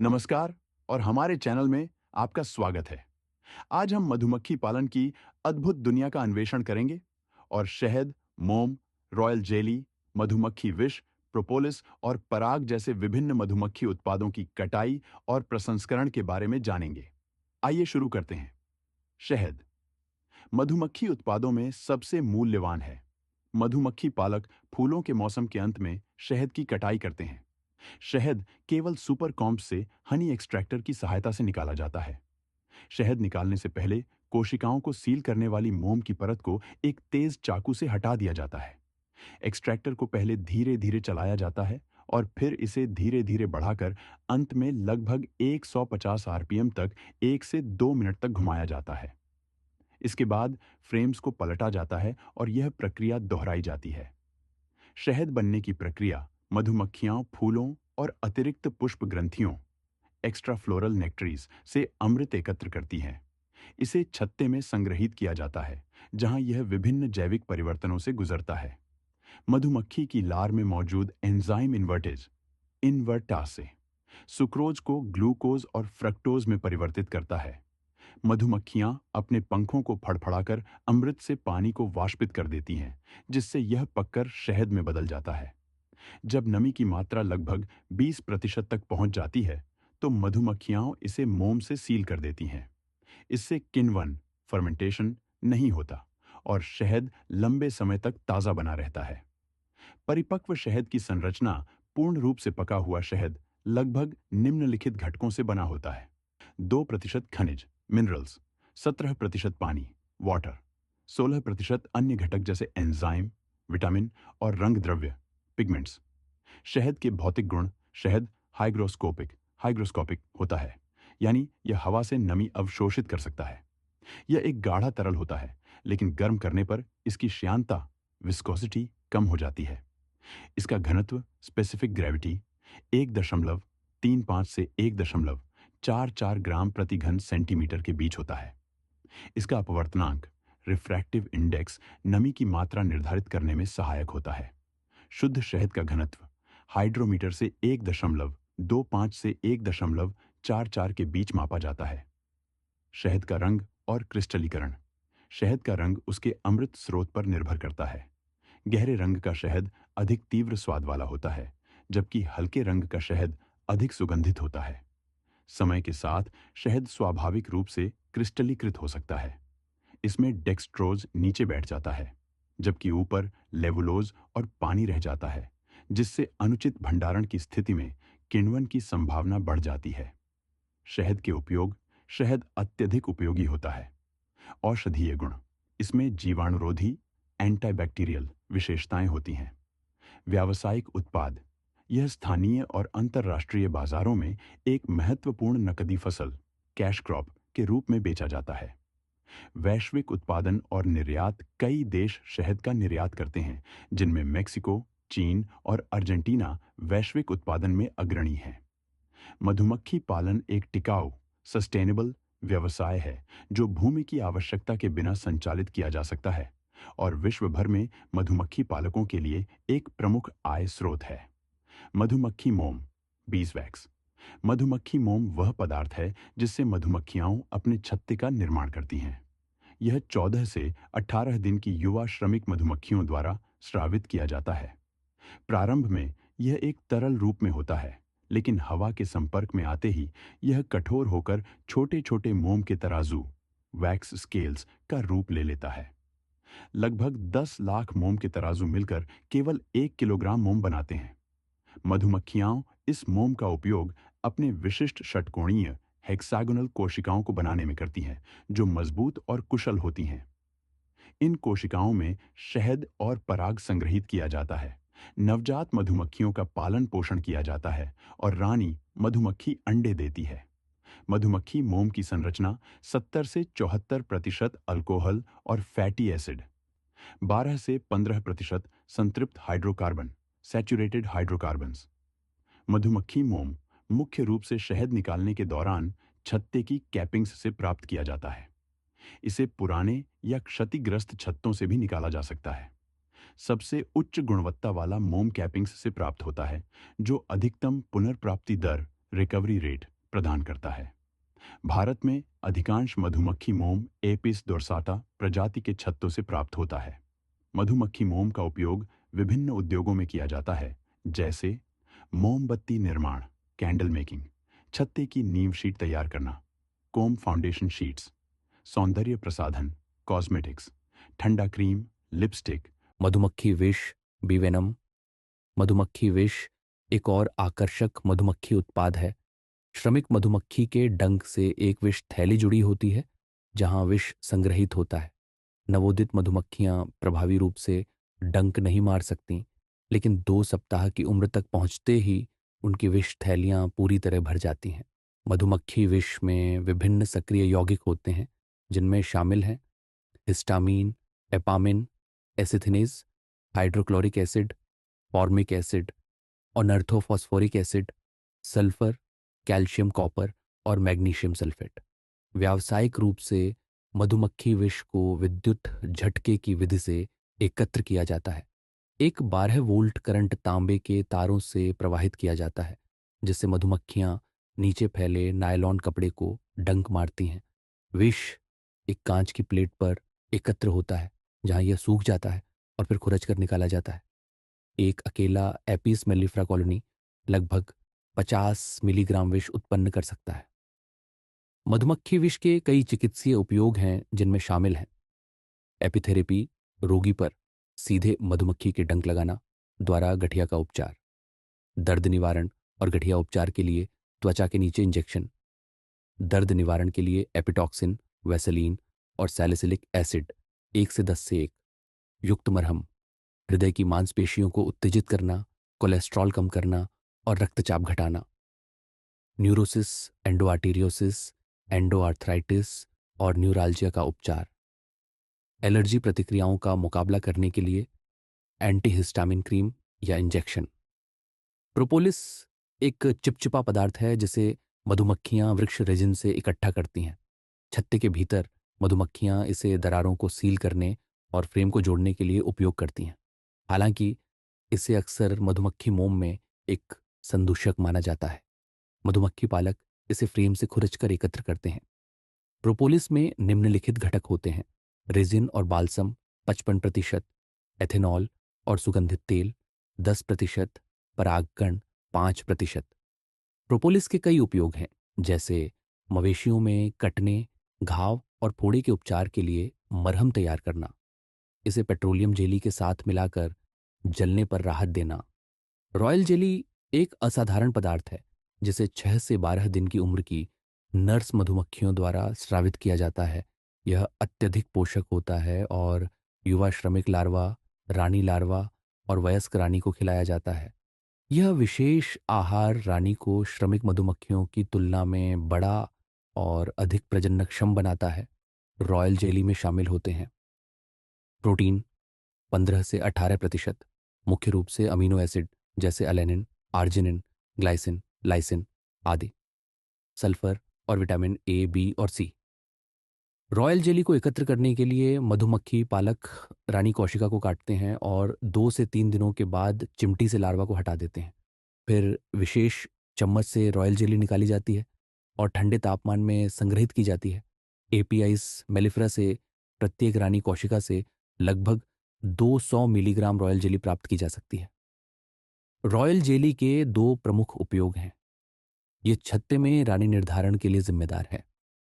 नमस्कार और हमारे चैनल में आपका स्वागत है। आज हम मधुमक्खी पालन की अद्भुत दुनिया का अन्वेषण करेंगे और शहद, मोम, रॉयल जेली, मधुमक्खी विष, प्रोपोलिस और पराग जैसे विभिन्न मधुमक्खी उत्पादों की कटाई और प्रसंस्करण के बारे में जानेंगे। आइए शुरू करते हैं। शहद मधुमक्खी उत्पादों में सबसे मूल्यवान है। मधुमक्खी पालक फूलों के मौसम के अंत में शहद की कटाई करते हैं। शहद केवल सुपर कॉम्ब से हनी एक्सट्रैक्टर की सहायता से निकाला जाता है। शहद निकालने से पहले कोशिकाओं को सील करने वाली मोम की परत को एक तेज चाकू से हटा दिया जाता है। एक्सट्रैक्टर को पहले धीरे धीरे चलाया जाता है और फिर इसे धीरे धीरे बढ़ाकर अंत में लगभग 150 आरपीएम तक 1 से 2 मिनट तक घुमाया जाता है। इसके बाद फ्रेम्स को पलटा जाता है और यह प्रक्रिया दोहराई जाती है। शहद बनने की प्रक्रिया मधुमक्खियां फूलों और अतिरिक्त पुष्प ग्रंथियों एक्स्ट्रा फ्लोरल नेक्टरीज से अमृत एकत्र करती हैं। इसे छत्ते में संग्रहित किया जाता है, जहां यह विभिन्न जैविक परिवर्तनों से गुजरता है। मधुमक्खी की लार में मौजूद एंजाइम इन्वर्टासे सुक्रोज को ग्लूकोज और फ्रक्टोज में परिवर्तित करता है। मधुमक्खियां अपने पंखों को फड़फड़ाकर अमृत से पानी को वाष्पित कर देती हैं, जिससे यह पककर शहद में बदल जाता है। जब नमी की मात्रा लगभग 20% तक पहुंच जाती है, तो मधुमक्खियां इसे मोम से सील कर देती हैं। इससे किण्वन फर्मेंटेशन नहीं होता और शहद लंबे समय तक ताजा बना रहता है। परिपक्व शहद की संरचना पूर्ण रूप से पका हुआ शहद लगभग निम्नलिखित घटकों से बना होता है। 2% खनिज मिनरल्स, 17% पानी वाटर, 16% अन्य घटक जैसे एंजाइम, विटामिन और रंग द्रव्य पिगमेंट्स। शहद के भौतिक गुण शहद हाइग्रोस्कोपिक होता है, यानी यह हवा से नमी अवशोषित कर सकता है। यह एक गाढ़ा तरल होता है, लेकिन गर्म करने पर इसकी श्यानता विस्कोसिटी कम हो जाती है। इसका घनत्व स्पेसिफिक ग्रेविटी 1.35 से 1.44 ग्राम प्रति घन सेंटीमीटर के बीच होता है। इसका अपवर्तनांक रिफ्रैक्टिव इंडेक्स नमी की मात्रा निर्धारित करने में सहायक होता है। शुद्ध शहद का घनत्व हाइड्रोमीटर से 1.25 से 1.44 के बीच मापा जाता है। शहद का रंग और क्रिस्टलीकरण शहद का रंग उसके अमृत स्रोत पर निर्भर करता है। गहरे रंग का शहद अधिक तीव्र स्वाद वाला होता है, जबकि हल्के रंग का शहद अधिक सुगंधित होता है। समय के साथ शहद स्वाभाविक रूप से क्रिस्टलीकृत हो सकता है। इसमें डेक्सट्रोज नीचे बैठ जाता है, जबकि ऊपर लेवुलोज और पानी रह जाता है, जिससे अनुचित भंडारण की स्थिति में किण्वन की संभावना बढ़ जाती है। शहद के उपयोग शहद अत्यधिक उपयोगी होता है। औषधीय गुण इसमें जीवाणुरोधी एंटीबैक्टीरियल विशेषताएं होती हैं। व्यावसायिक उत्पाद यह स्थानीय और अंतर्राष्ट्रीय बाजारों में एक महत्वपूर्ण नकदी फसल कैश क्रॉप के रूप में बेचा जाता है। वैश्विक उत्पादन और निर्यात कई देश शहद का निर्यात करते हैं, जिनमें मेक्सिको, चीन और अर्जेंटीना वैश्विक उत्पादन में अग्रणी हैं। मधुमक्खी पालन एक टिकाऊ सस्टेनेबल व्यवसाय है, जो भूमि की आवश्यकता के बिना संचालित किया जा सकता है और विश्व भर में मधुमक्खी पालकों के लिए एक प्रमुख आय स्रोत है। मधुमक्खी मोम बीजवैक्स मधुमक्खी मोम वह पदार्थ है जिससे मधुमक्खियां अपने छत्ते का निर्माण करती हैं। यह 14 से 18 दिन की युवा श्रमिक मधुमक्खियों द्वारा स्रावित किया जाता है। प्रारंभ में यह एक तरल रूप में होता है, लेकिन हवा के संपर्क में आते ही यह कठोर होकर छोटे छोटे मोम के तराजू वैक्स स्केल्स का रूप ले लेता है। लगभग 10 लाख मोम के तराजू मिलकर केवल 1 किलोग्राम मोम बनाते हैं। मधुमक्खियां इस मोम का उपयोग अपने विशिष्ट षटकोणीय हेक्सागोनल कोशिकाओं को बनाने में करती हैं, जो मजबूत और कुशल होती हैं। इन कोशिकाओं में शहद और पराग संग्रहित किया जाता है। नवजात मधुमक्खियों का पालन पोषण किया जाता है और रानी मधुमक्खी अंडे देती है। मधुमक्खी मोम की संरचना 70 से 74% अल्कोहल और फैटी एसिड, 12 से 15% संतृप्त हाइड्रोकार्बन सैचुरेटेड हाइड्रोकार्बन्स। मधुमक्खी मोम मुख्य रूप से शहद निकालने के दौरान छत्ते की कैपिंग्स से प्राप्त किया जाता है। इसे पुराने या क्षतिग्रस्त छत्तों से भी निकाला जा सकता है। सबसे उच्च गुणवत्ता वाला मोम कैपिंग्स से प्राप्त होता है, जो अधिकतम पुनर्प्राप्ति दर रिकवरी रेट प्रदान करता है। भारत में अधिकांश मधुमक्खी मोम एपिस डोर्साटा प्रजाति के छत्तों से प्राप्त होता है। मधुमक्खी मोम का उपयोग विभिन्न उद्योगों में किया जाता है, जैसे मोमबत्ती निर्माण, कैंडल मेकिंग, छत्ते की नींव शीट तैयार करना, कोम फाउंडेशन शीट्स, सौंदर्य प्रसाधन, कॉस्मेटिक्स, ठंडा क्रीम, लिपस्टिक। मधुमक्खी विष, बीवेनम। मधुमक्खी विष एक और आकर्षक मधुमक्खी उत्पाद है। श्रमिक मधुमक्खी के डंक से एक विष थैली जुड़ी होती है जहां विष संग्रहित होता है। नवोदित मधुमक्खियां प्रभावी रूप से डंक नहीं मार सकती, लेकिन 2 सप्ताह की उम्र तक पहुंचते ही उनकी विष थैलियां पूरी तरह भर जाती हैं। मधुमक्खी विष में विभिन्न सक्रिय यौगिक होते हैं, जिनमें शामिल हैं हिस्टामीन, एपामिन, एसिथिनेज, हाइड्रोक्लोरिक एसिड, फॉर्मिक एसिड, अनर्थोफॉस्फोरिक एसिड, सल्फर, कैल्शियम कॉपर और मैग्नीशियम सल्फेट। व्यावसायिक रूप से मधुमक्खी विष को विद्युत झटके की विधि से एकत्र किया जाता है। एक 12 वोल्ट करंट तांबे के तारों से प्रवाहित किया जाता है, जिससे मधुमक्खियां नीचे फैले नायलॉन कपड़े को डंक मारती हैं। विष एक कांच की प्लेट पर एकत्र होता है, जहां यह सूख जाता है और फिर खुरच कर निकाला जाता है। एक अकेला एपिस मेलिफ्रा कॉलोनी लगभग 50 मिलीग्राम विष उत्पन्न कर सकता है। मधुमक्खी विष के कई चिकित्सीय उपयोग हैं, जिनमें शामिल हैं एपिथेरेपी, रोगी पर सीधे मधुमक्खी के डंक लगाना द्वारा गठिया का उपचार, दर्द निवारण और गठिया उपचार के लिए त्वचा के नीचे इंजेक्शन, दर्द निवारण के लिए एपिटॉक्सिन, वैसलीन और सैलिसिलिक एसिड 1 से 10 से 1 युक्त मरहम, हृदय की मांसपेशियों को उत्तेजित करना, कोलेस्ट्रॉल कम करना और रक्तचाप घटाना, न्यूरोसिस, एंडोआर्टेरियोसिस, एंडोआर्थराइटिस और न्यूराल्जिया का उपचार, एलर्जी प्रतिक्रियाओं का मुकाबला करने के लिए एंटीहिस्टामिन क्रीम या इंजेक्शन। प्रोपोलिस एक चिपचिपा पदार्थ है जिसे मधुमक्खियां वृक्ष रेजिन से इकट्ठा करती हैं। छत्ते के भीतर मधुमक्खियां इसे दरारों को सील करने और फ्रेम को जोड़ने के लिए उपयोग करती हैं। हालांकि इसे अक्सर मधुमक्खी मोम में एक संदूषक माना जाता है। मधुमक्खी पालक इसे फ्रेम से खुरचकर एकत्र करते हैं। प्रोपोलिस में निम्नलिखित घटक होते हैं: रेजिन और बाल्सम 55%, एथेनॉल और सुगंधित तेल 10%, परागकण 5%। प्रोपोलिस के कई उपयोग हैं, जैसे मवेशियों में कटने, घाव और फोड़े के उपचार के लिए मरहम तैयार करना, इसे पेट्रोलियम जेली के साथ मिलाकर जलने पर राहत देना। रॉयल जेली एक असाधारण पदार्थ है जिसे 6 से 12 दिन की उम्र की नर्स मधुमक्खियों द्वारा स्रावित किया जाता है। यह अत्यधिक पोषक होता है और युवा श्रमिक लार्वा, रानी लार्वा और वयस्क रानी को खिलाया जाता है। यह विशेष आहार रानी को श्रमिक मधुमक्खियों की तुलना में बड़ा और अधिक प्रजननक्षम बनाता है। रॉयल जेली में शामिल होते हैं प्रोटीन 15 से 18%, मुख्य रूप से अमीनो एसिड जैसे अलेनिन, आर्जिनिन, ग्लाइसिन, लाइसिन आदि, सल्फर और विटामिन ए, बी और सी। रॉयल जेली को एकत्र करने के लिए मधुमक्खी पालक रानी कोशिका को काटते हैं और 2 से 3 दिनों के बाद चिमटी से लार्वा को हटा देते हैं। फिर विशेष चम्मच से रॉयल जेली निकाली जाती है और ठंडे तापमान में संग्रहित की जाती है। एपियाइस मेलिफेरा से प्रत्येक रानी कोशिका से लगभग 200 मिलीग्राम रॉयल जेली प्राप्त की जा सकती है। रॉयल जेली के 2 प्रमुख उपयोग हैं। ये छत्ते में रानी निर्धारण के लिए जिम्मेदार है।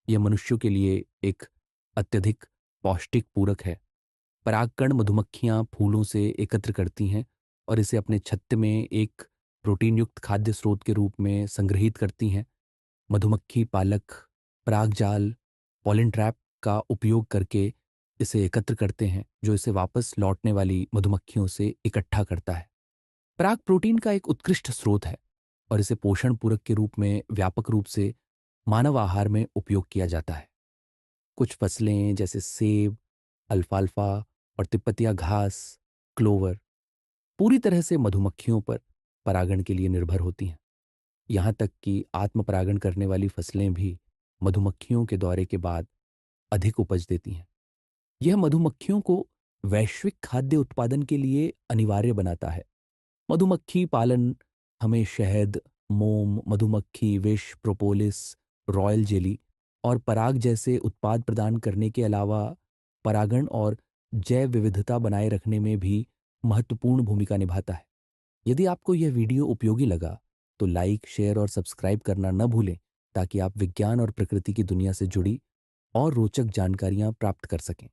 यह मनुष्यों के लिए एक अत्यधिक पौष्टिक पूरक है। परागकण मधुमक्खियां फूलों से एकत्र करती हैं और इसे अपने छत्ते में एक प्रोटीन युक्त खाद्य स्रोत के रूप में संग्रहित करती हैं। मधुमक्खी पालक परागजाल, पॉलिन ट्रैप का उपयोग करके इसे एकत्र करते हैं, जो इसे वापस लौटने वाली मधुमक्खियों से इकट्ठा करता है। पराग प्रोटीन का एक उत्कृष्ट स्रोत है और इसे पोषण पूरक के रूप में व्यापक रूप से मानव आहार में उपयोग किया जाता है। कुछ फसलें जैसे सेब, अल्फाल्फा और तिब्बतिया घास, क्लोवर पूरी तरह से मधुमक्खियों पर परागण के लिए निर्भर होती हैं। यहाँ तक कि आत्म परागण करने वाली फसलें भी मधुमक्खियों के दौरे के बाद अधिक उपज देती हैं। यह मधुमक्खियों को वैश्विक खाद्य उत्पादन के लिए अनिवार्य बनाता है। मधुमक्खी पालन हमें शहद, मोम, मधुमक्खी विष, प्रोपोलिस, रॉयल जेली और पराग जैसे उत्पाद प्रदान करने के अलावा परागण और जैव विविधता बनाए रखने में भी महत्वपूर्ण भूमिका निभाता है। यदि आपको यह वीडियो उपयोगी लगा तो लाइक, शेयर और सब्सक्राइब करना न भूलें ताकि आप विज्ञान और प्रकृति की दुनिया से जुड़ी और रोचक जानकारियां प्राप्त कर सकें।